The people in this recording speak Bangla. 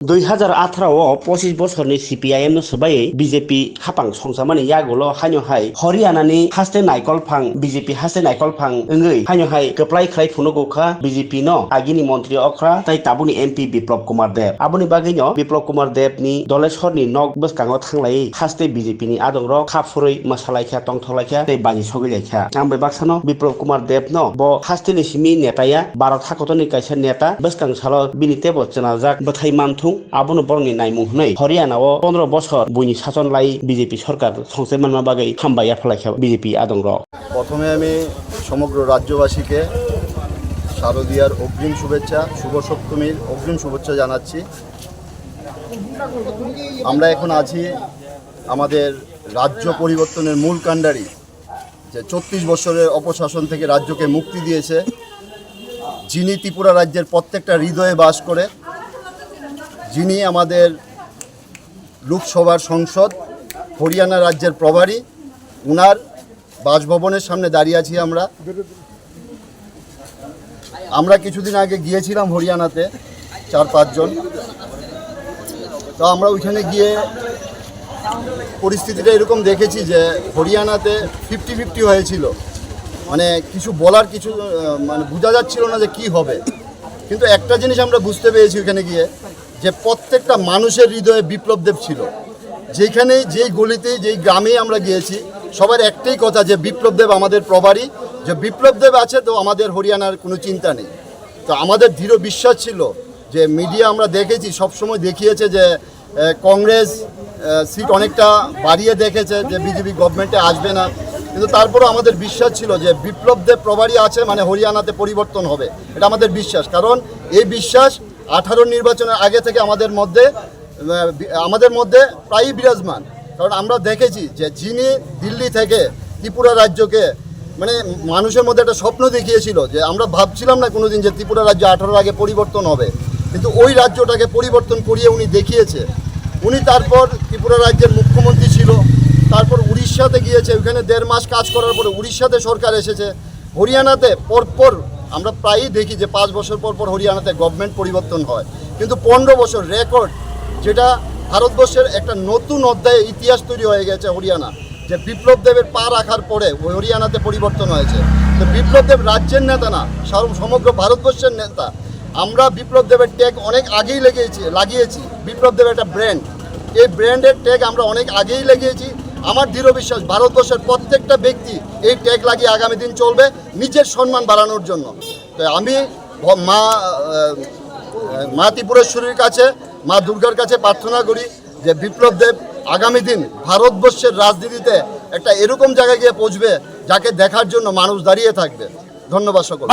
2018 25 বছরनि CPIM no सबायै BJP हापां संसामानि यागोल' हायनोहाय हरियाणानि हास्ते नायकलफां BJP हास्ते नायकलफां ओंगै हायनोहाय गोप्लाय ख्लाय फुनो गखा BJP no आगिनि मन्त्रि अख्रा तै ताबुनि MP बिप्लब कुमार देब आबुनि बागैनो बिप्लब कुमार देबनि दलेश्वरनि नक बसकांगो थांलायै हास्ते BJP नि आदंर खाफुरै मोसालायखा तंथलायखा तै बानि सगैलायखा आं बे बाक्सानो बिप्लब कुमार देब no bo हास्तेनि सिमि नेताया भारत हाखतनि कायसा नेता बसकां सालो बिनि तेबो चनाजाक बथाय मानथु आबुनो बरंनि नायमुहनै हरियाणाव 15 বছর বইनि शासन लाई BJP सरकार संसे मानमा बागै हामबाय आफलायखा BJP आदंर प्रथमे आमी समग्र राज्यबासीके शारदीयार अग्रिम शुभेच्छा शुभ सप्तमीर अग्रिम शुभेच्छा जानाচ্ছি। আমরা এখন আছি আমাদের রাজ্য পরিবর্তনের মূল কাণ্ডারি যে 34 বছরের অপশাসন থেকে রাজ্যকে মুক্তি দিয়েছে, যিনি ত্রিপুরা রাজ্যের প্রত্যেকটা হৃদয়ে বাস করে, যিনি আমাদের লোকসভার সংসদ হরিয়ানা রাজ্যের প্রভারী, উনার বাসভবনের সামনে দাঁড়িয়ে আছি। আমরা কিছুদিন আগে গিয়েছিলাম হরিয়ানাতে 4-5 জন। তো আমরা ওইখানে গিয়ে পরিস্থিতিটা এরকম দেখেছি যে হরিয়ানাতে 50-50 হয়েছিল, মানে কিছু বলার কিছু মানে বোঝা যাচ্ছিল না যে কি হবে। কিন্তু একটা জিনিস আমরা বুঝতে পেরেছি ওইখানে গিয়ে, যে প্রত্যেকটা মানুষের হৃদয়ে বিপ্লব দেব ছিল। যেখানেই যেই গলিতে যেই গ্রামেই আমরা গিয়েছি, সবার একটাই কথা যে বিপ্লব দেব আমাদের প্রভারী, যে বিপ্লব দেব আছে তো আমাদের হরিয়ানার কোনো চিন্তা নেই। তো আমাদের দৃঢ় বিশ্বাস ছিল যে মিডিয়া আমরা দেখেছি সবসময় দেখিয়েছে যে কংগ্রেস সিট অনেকটা বাড়িয়ে দেখেছে যে বিজেপি গভর্নমেন্টে আসবে না, কিন্তু তারপরেও আমাদের বিশ্বাস ছিল যে বিপ্লব দেব প্রভারী আছে মানে হরিয়ানাতে পরিবর্তন হবে, এটা আমাদের বিশ্বাস। কারণ এই বিশ্বাস 18 নির্বাচনের আগে থেকে আমাদের মধ্যে প্রায়ই বিরাজমান। কারণ আমরা দেখেছি যে যিনি দিল্লি থেকে ত্রিপুরা রাজ্যকে মানে মানুষের মধ্যে একটা স্বপ্ন দেখিয়েছিল, যে আমরা ভাবছিলাম না কোনোদিন যে ত্রিপুরা রাজ্য 18 আগে পরিবর্তন হবে, কিন্তু ওই রাজ্যটাকে পরিবর্তন করিয়ে উনি দেখিয়েছে। উনি তারপর ত্রিপুরা রাজ্যের মুখ্যমন্ত্রী ছিল, তারপর উড়িষ্যাতে গিয়েছে, ওইখানে 1.5 মাস কাজ করার পরে উড়িষ্যাতে সরকার এসেছে। হরিয়ানাতে পরপর আমরা প্রায়ই দেখি যে 5 বছর পর পর হরিয়ানাতে গভর্নমেন্ট পরিবর্তন হয়, কিন্তু 15 বছর রেকর্ড, যেটা ভারতবর্ষের একটা নতুন অধ্যায়ে ইতিহাস তৈরি হয়ে গেছে হরিয়ানা, যে বিপ্লব দেবের পা রাখার পরে হরিয়ানাতে পরিবর্তন হয়েছে। তো বিপ্লব দেব রাজ্যের নেতা না, সমগ্র ভারতবর্ষের নেতা। আমরা বিপ্লব দেবের ট্যাগ অনেক আগেই লাগিয়েছি। বিপ্লব দেব একটা ব্র্যান্ড, এই ব্র্যান্ডের ট্যাগ আমরা অনেক আগেই লাগিয়েছি। আমার দৃঢ় বিশ্বাস ভারতবর্ষের প্রত্যেকটা ব্যক্তি এই ট্যাগ লাগিয়ে আগামী দিন চলবে নিজের সম্মান বাড়ানোর জন্য। তো আমি মা ত্রিপুরেশ্বরীর কাছে, মা দুর্গার কাছে প্রার্থনা করি যে বিপ্লব দেব আগামী দিন ভারতবর্ষের রাজনীতিতে একটা এরকম জায়গায় গিয়ে পৌঁছবে যাকে দেখার জন্য মানুষ দাঁড়িয়ে থাকবে। ধন্যবাদ সকল।